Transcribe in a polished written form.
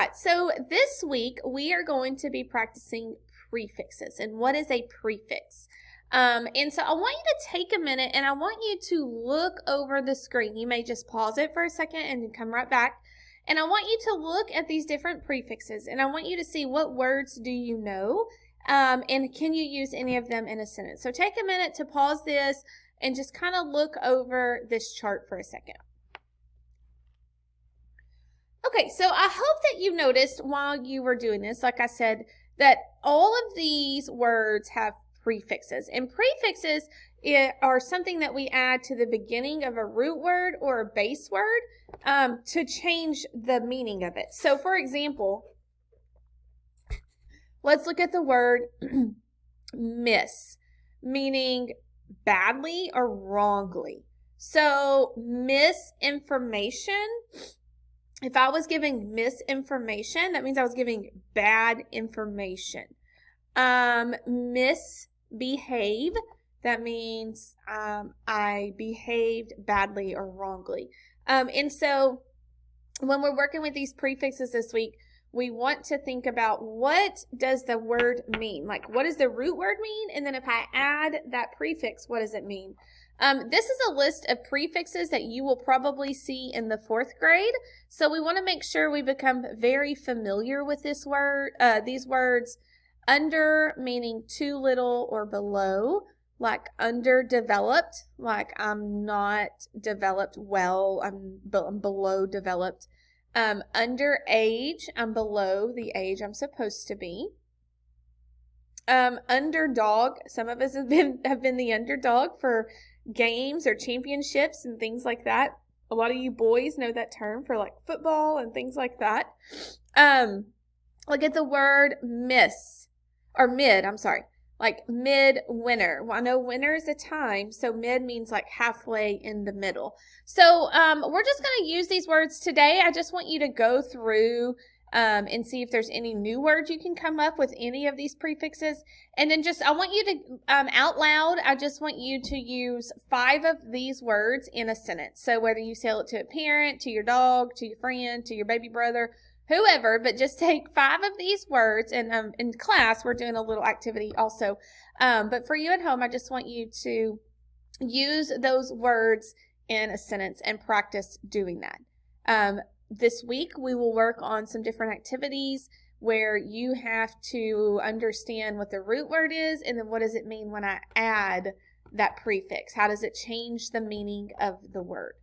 right, so this week we are going to be practicing prefixes. And what is a prefix? And so I want you to take a minute and I want you to look over the screen. You may just pause it for a second and come right back. And I want you to look at these different prefixes and I want you to see what words do you know, and can you use any of them in a sentence. So take a minute to pause this and just kind of look over this chart for a second. Okay, so I hope that you noticed while you were doing this, like I said, that all of these words have prefixes. And prefixes are something that we add to the beginning of a root word or a base word to change the meaning of it. So, for example, let's look at the word miss, meaning badly or wrongly. So, misinformation. If I was giving misinformation, that means I was giving bad information. Misbehave, that means I behaved badly or wrongly. And so when we're working with these prefixes this week, we want to think about what does the word mean? Like, what does the root word mean? And then if I add that prefix, what does it mean? This is a list of prefixes that you will probably see in the 4th grade. So we want to make sure we become very familiar with this word, these words. Under, meaning too little or below, like underdeveloped, like I'm not developed well, I'm below developed. Underage, I'm below the age I'm supposed to be. Underdog, some of us have been the underdog for games or championships and things like that. A lot of you boys know that term for like football and things like that. Look at the word miss or mid, like mid-winter. Well, I know winter is a time, so mid means like halfway in the middle. So we're just going to use these words today. I just want you to go through and see if there's any new words you can come up with any of these prefixes. And then I want you to, out loud, I just want you to use 5 of these words in a sentence. So whether you say it to a parent, to your dog, to your friend, to your baby brother, whoever, but just take 5 of these words. And in class, we're doing a little activity also. But for you at home, I just want you to use those words in a sentence and practice doing that. This week, we will work on some different activities where you have to understand what the root word is and then what does it mean when I add that prefix? How does it change the meaning of the word?